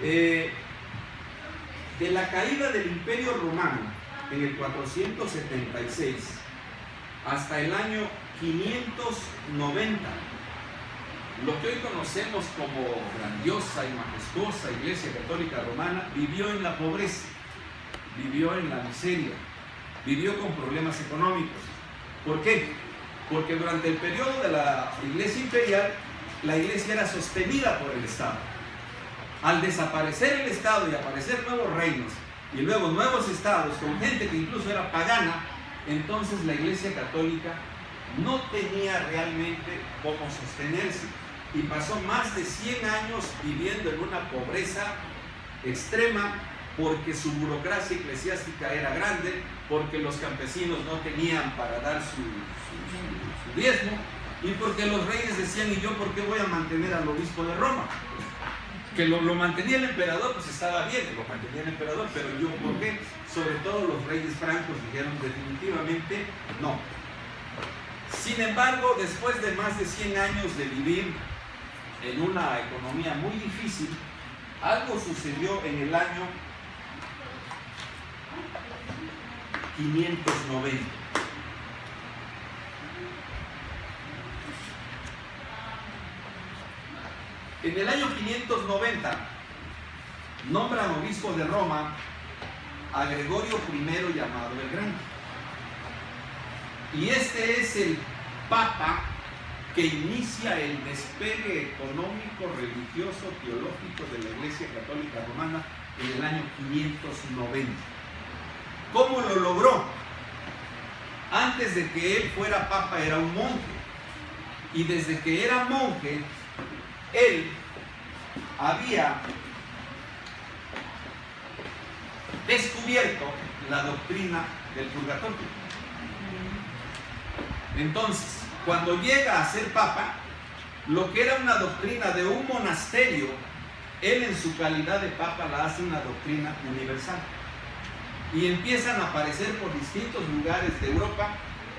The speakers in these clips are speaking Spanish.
De la caída del Imperio Romano en el 476 hasta el año 590, lo que hoy conocemos como grandiosa y majestuosa Iglesia Católica Romana vivió en la pobreza, vivió en la miseria, vivió con problemas económicos. ¿Por qué? Porque durante el periodo de la Iglesia Imperial, la Iglesia era sostenida por el Estado. Al desaparecer el Estado y aparecer nuevos reinos y luego nuevos estados con gente que incluso era pagana, entonces la Iglesia Católica no tenía realmente cómo sostenerse y pasó más de 100 años viviendo en una pobreza extrema, porque su burocracia eclesiástica era grande, porque los campesinos no tenían para dar su diezmo, y porque los reyes decían: ¿y yo por qué voy a mantener al obispo de Roma? Que lo mantenía el emperador, pues estaba bien, lo mantenía el emperador, pero yo ¿por qué? Sobre todo los reyes francos dijeron definitivamente no. Sin embargo, después de más de 100 años de vivir en una economía muy difícil, algo sucedió en el año 590. En el año 590 nombran obispo de Roma a Gregorio I llamado el Grande. Y este es el papa que inicia el despegue económico, religioso, teológico de la Iglesia Católica Romana en el año 590. ¿Cómo lo logró? Antes de que él fuera papa era un monje. Y desde que era monje, él había descubierto la doctrina del purgatorio. Entonces, cuando llega a ser papa, lo que era una doctrina de un monasterio, él en su calidad de papa la hace una doctrina universal. Y empiezan a aparecer por distintos lugares de Europa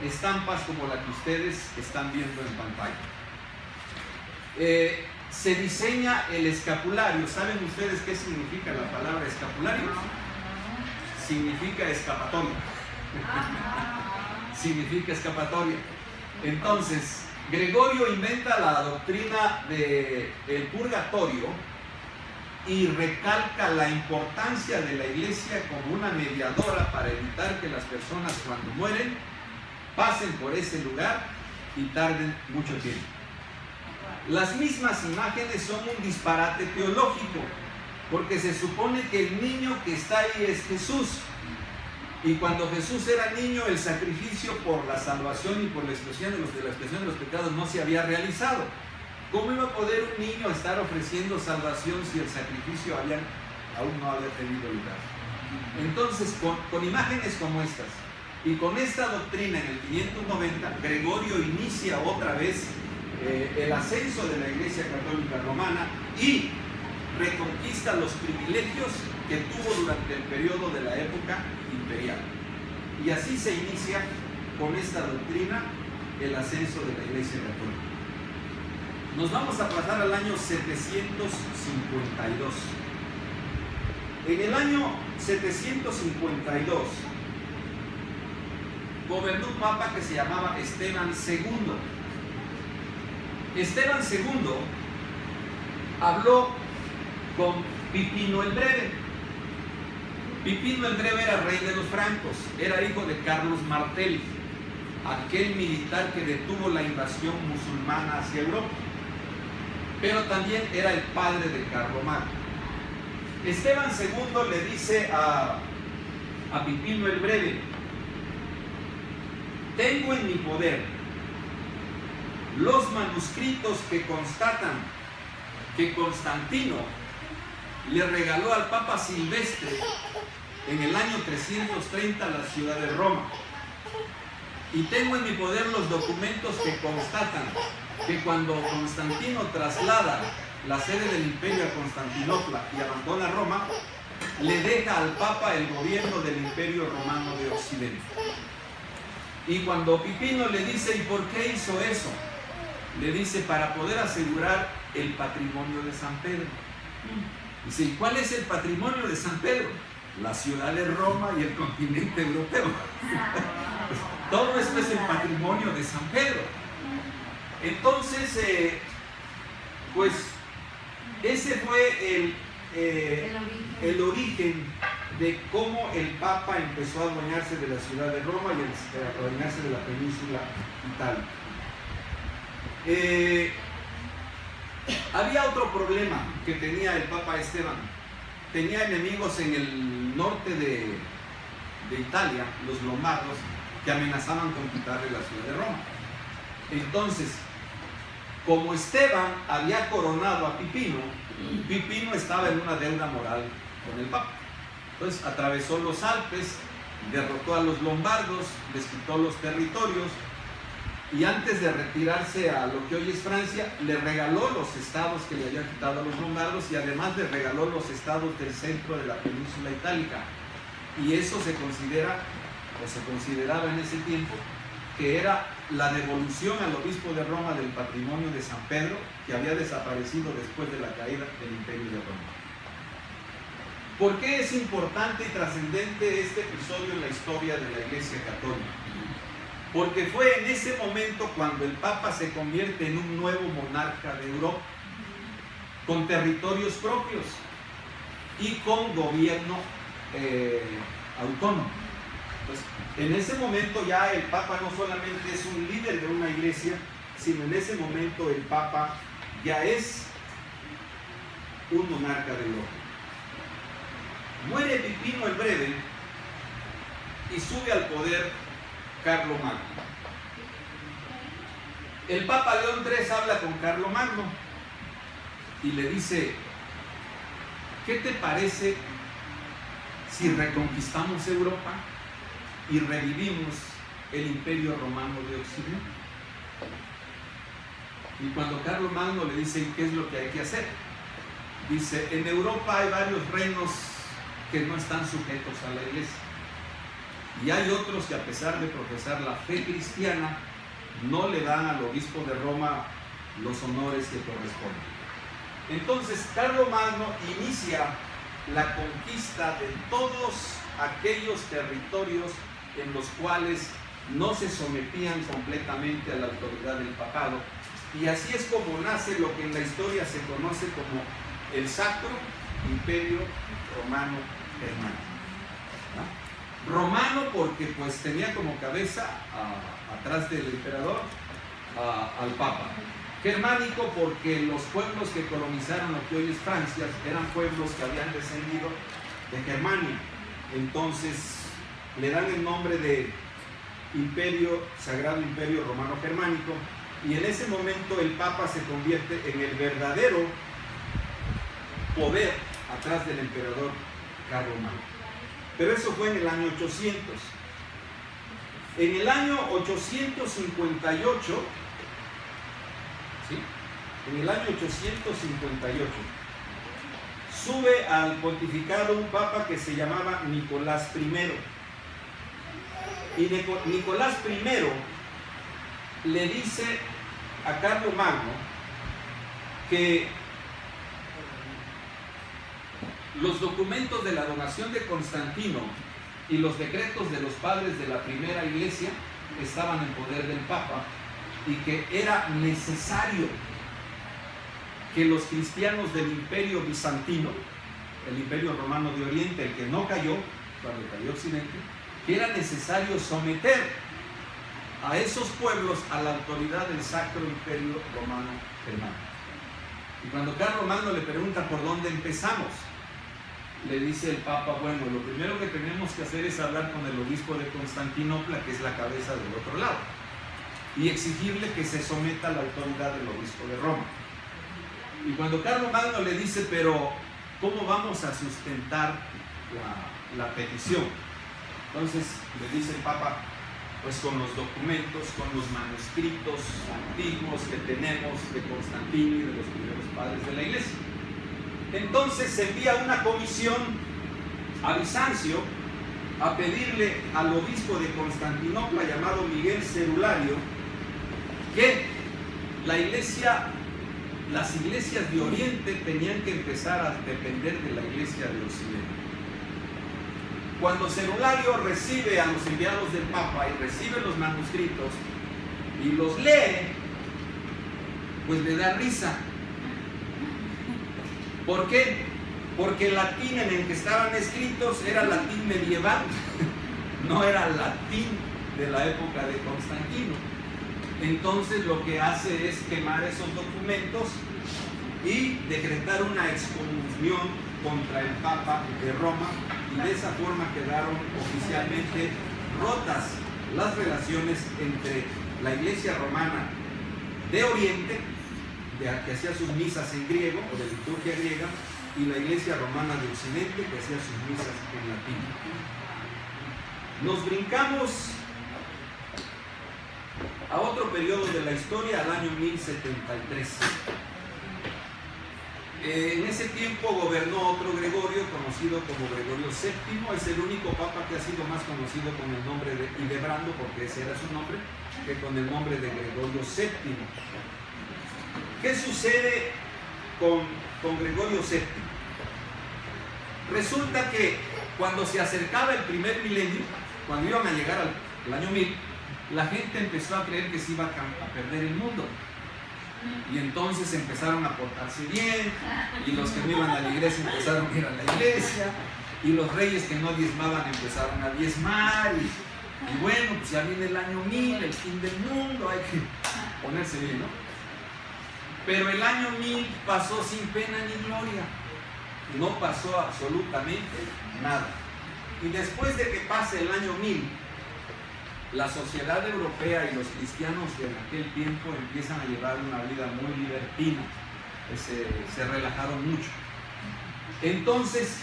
estampas como la que ustedes están viendo en pantalla. Se diseña el escapulario. ¿Saben ustedes qué significa la palabra escapulario? Significa escapatoria. Significa escapatoria. Entonces, Gregorio inventa la doctrina del purgatorio y recalca la importancia de la Iglesia como una mediadora para evitar que las personas cuando mueren pasen por ese lugar y tarden mucho tiempo. Las mismas imágenes son un disparate teológico, porque se supone que el niño que está ahí es Jesús. Y cuando Jesús era niño, el sacrificio por la salvación y por la expiación de los pecados no se había realizado. ¿Cómo iba a poder un niño estar ofreciendo salvación si el sacrificio aún no había tenido lugar? Entonces, con imágenes como estas y con esta doctrina en el 590, Gregorio inicia otra vez el ascenso de la Iglesia Católica Romana y reconquista los privilegios que tuvo durante el periodo de la época imperial. Y así se inicia con esta doctrina el ascenso de la Iglesia Católica. Nos vamos a pasar al año 752. En el año 752 gobernó un papa que se llamaba Esteban II. Esteban II habló con Pipino el Breve. Pipino el Breve era rey de los francos, era hijo de Carlos Martel, aquel militar que detuvo la invasión musulmana hacia Europa, pero también era el padre de Carlomagno. Esteban II le dice a Pipino el Breve: tengo en mi poder los manuscritos que constatan que Constantino le regaló al Papa Silvestre en el año 330 la ciudad de Roma. Y tengo en mi poder los documentos que constatan que cuando Constantino traslada la sede del imperio a Constantinopla y abandona Roma, le deja al Papa el gobierno del Imperio Romano de Occidente. Y cuando Pipino le dice: ¿y por qué hizo eso? Le dice: para poder asegurar el patrimonio de San Pedro. Dice, ¿y cuál es el patrimonio de San Pedro? La ciudad de Roma y el continente europeo. Todo esto es el patrimonio de San Pedro. Entonces, pues, ese fue el origen de cómo el Papa empezó a adueñarse de la ciudad de Roma y a adueñarse de la península itálica. Había otro problema que tenía el Papa Esteban. Tenía enemigos en el norte de Italia, los lombardos, que amenazaban con quitarle la ciudad de Roma. Entonces, como Esteban había coronado a Pipino, Pipino estaba en una deuda moral con el Papa. Entonces atravesó los Alpes, derrotó a los lombardos, les quitó los territorios y antes de retirarse a lo que hoy es Francia, le regaló los estados que le había quitado a los lombardos y además le regaló los estados del centro de la península itálica. Y eso se considera, o se consideraba en ese tiempo, que era la devolución al obispo de Roma del patrimonio de San Pedro, que había desaparecido después de la caída del Imperio de Roma. ¿Por qué es importante y trascendente este episodio en la historia de la Iglesia Católica? Porque fue en ese momento cuando el Papa se convierte en un nuevo monarca de Europa, con territorios propios y con gobierno autónomo. Pues, en ese momento ya el Papa no solamente es un líder de una iglesia, sino en ese momento el Papa ya es un monarca de Europa. Muere Pipino el Breve y sube al poder Carlomagno. El Papa León III habla con Carlomagno y le dice: ¿qué te parece si reconquistamos Europa y revivimos el Imperio Romano de Occidente? Y cuando Carlomagno le dice qué es lo que hay que hacer, dice: en Europa hay varios reinos que no están sujetos a la iglesia y hay otros que a pesar de profesar la fe cristiana no le dan al obispo de Roma los honores que corresponden. Entonces Carlomagno inicia la conquista de todos aquellos territorios en los cuales no se sometían completamente a la autoridad del papado, y así es como nace lo que en la historia se conoce como el Sacro Imperio Romano Germánico. ¿No? Romano porque pues tenía como cabeza atrás del emperador al Papa. Germánico porque los pueblos que colonizaron lo que hoy es Francia eran pueblos que habían descendido de Germania. Entonces le dan el nombre de Sagrado Imperio Romano Germánico, y en ese momento el Papa se convierte en el verdadero poder atrás del emperador Carlomagno. Pero eso fue en el año 800. En el año 858, ¿sí? En el año 858 sube al pontificado un papa que se llamaba Nicolás I. Y Nicolás I le dice a Carlomagno que los documentos de la donación de Constantino y los decretos de los padres de la primera iglesia estaban en poder del Papa y que era necesario que los cristianos del Imperio Bizantino, el Imperio Romano de Oriente, el que no cayó cuando cayó Occidente, que era necesario someter a esos pueblos a la autoridad del Sacro Imperio Romano Germánico. Y cuando Carlomagno le pregunta por dónde empezamos, le dice el Papa: bueno, lo primero que tenemos que hacer es hablar con el obispo de Constantinopla, que es la cabeza del otro lado, y exigirle que se someta a la autoridad del obispo de Roma. Y cuando Carlomagno le dice: pero ¿cómo vamos a sustentar la petición? Entonces le dice el Papa: pues con los documentos, con los manuscritos antiguos que tenemos de Constantino y de los primeros padres de la iglesia. Entonces se envía una comisión a Bizancio a pedirle al obispo de Constantinopla, llamado Miguel Cerulario, que la iglesia las iglesias de Oriente tenían que empezar a depender de la iglesia de Occidente. Cuando Cerulario recibe a los enviados del Papa y recibe los manuscritos y los lee, pues le da risa. ¿Por qué? Porque el latín en el que estaban escritos era latín medieval, no era latín de la época de Constantino. Entonces lo que hace es quemar esos documentos y decretar una excomunión contra el Papa de Roma, y de esa forma quedaron oficialmente rotas las relaciones entre la iglesia romana de Oriente, que hacía sus misas en griego o de liturgia griega, y la iglesia romana de Occidente, que hacía sus misas en latín. Nos brincamos a otro periodo de la historia, al año 1073. En ese tiempo gobernó otro Gregorio, conocido como Gregorio VII. Es el único papa que ha sido más conocido con el nombre de Hildebrando, porque ese era su nombre, que con el nombre de Gregorio VII. ¿Qué sucede con Gregorio VII? Resulta que cuando se acercaba el primer milenio, cuando iban a llegar al año 1000, la gente empezó a creer que se iba a perder el mundo. Y entonces empezaron a portarse bien, y los que no iban a la iglesia empezaron a ir a la iglesia, y los reyes que no diezmaban empezaron a diezmar, y bueno, pues ya viene el año 1000, el fin del mundo, hay que ponerse bien, ¿no? Pero el año 1000 pasó sin pena ni gloria, no pasó absolutamente nada. Y después de que pase el año 1000, la sociedad europea y los cristianos de aquel tiempo empiezan a llevar una vida muy libertina, se relajaron mucho. Entonces,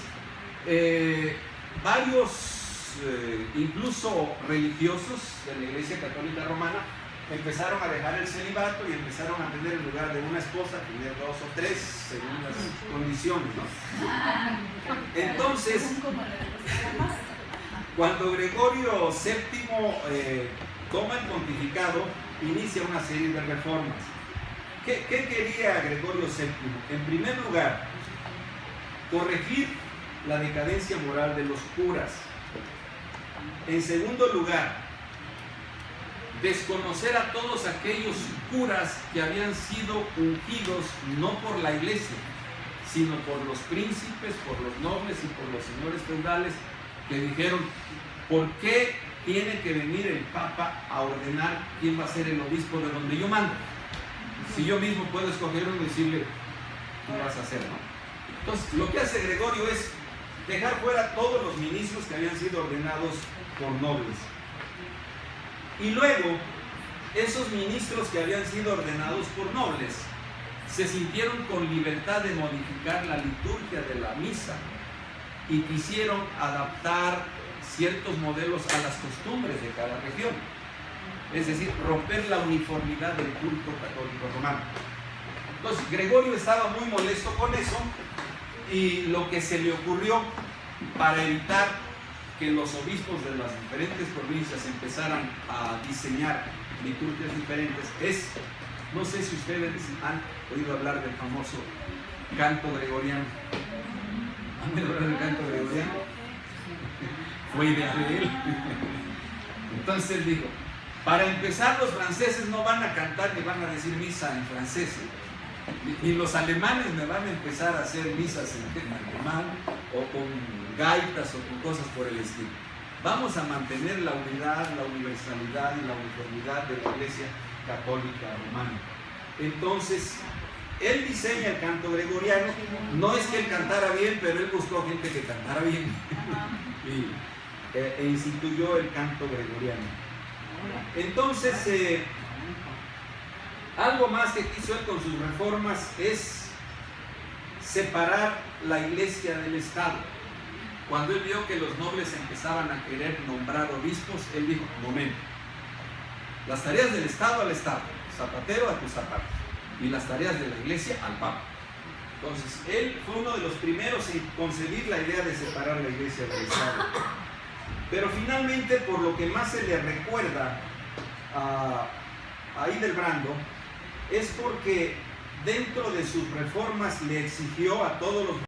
varios, incluso religiosos de la Iglesia Católica Romana, empezaron a dejar el celibato y empezaron a tener, en lugar de una esposa, tener 2 o 3, según las condiciones, ¿no? Entonces, cuando Gregorio VII toma el pontificado, inicia una serie de reformas. ¿Qué quería Gregorio VII? En primer lugar, corregir la decadencia moral de los curas. En segundo lugar, desconocer a todos aquellos curas que habían sido ungidos no por la iglesia, sino por los príncipes, por los nobles y por los señores feudales, que dijeron: ¿por qué tiene que venir el Papa a ordenar quién va a ser el obispo de donde yo mando? Si yo mismo puedo escoger uno y decirle, tú vas a hacer, ¿no? Entonces, lo que hace Gregorio es dejar fuera todos los ministros que habían sido ordenados por nobles. Y luego, esos ministros que habían sido ordenados por nobles se sintieron con libertad de modificar la liturgia de la misa y quisieron adaptar ciertos modelos a las costumbres de cada región, es decir, romper la uniformidad del culto católico romano. Entonces Gregorio estaba muy molesto con eso, y lo que se le ocurrió para evitar que los obispos de las diferentes provincias empezaran a diseñar liturgias diferentes es, no sé si ustedes han oído hablar del famoso canto gregoriano. ¿Han oído hablar del canto gregoriano? Fue idea de él. Entonces él dijo: para empezar, los franceses no van a cantar ni van a decir misa en francés, ni los alemanes me van a empezar a hacer misas en alemán o con gaitas o con cosas por el estilo. Vamos a mantener la unidad, la universalidad y la uniformidad de la Iglesia Católica Romana. Entonces, él diseña el canto gregoriano. No es que él cantara bien, pero él buscó gente que cantara bien e instituyó el canto gregoriano. Entonces, algo más que quiso él con sus reformas es separar la iglesia del Estado. Cuando él vio que los nobles empezaban a querer nombrar obispos, él dijo: momento, las tareas del Estado al Estado, zapatero a tus zapatos, y las tareas de la iglesia al Papa. Entonces, él fue uno de los primeros en concebir la idea de separar la iglesia del Estado. Pero finalmente, por lo que más se le recuerda a Hildebrando, es porque dentro de sus reformas le exigió a todos los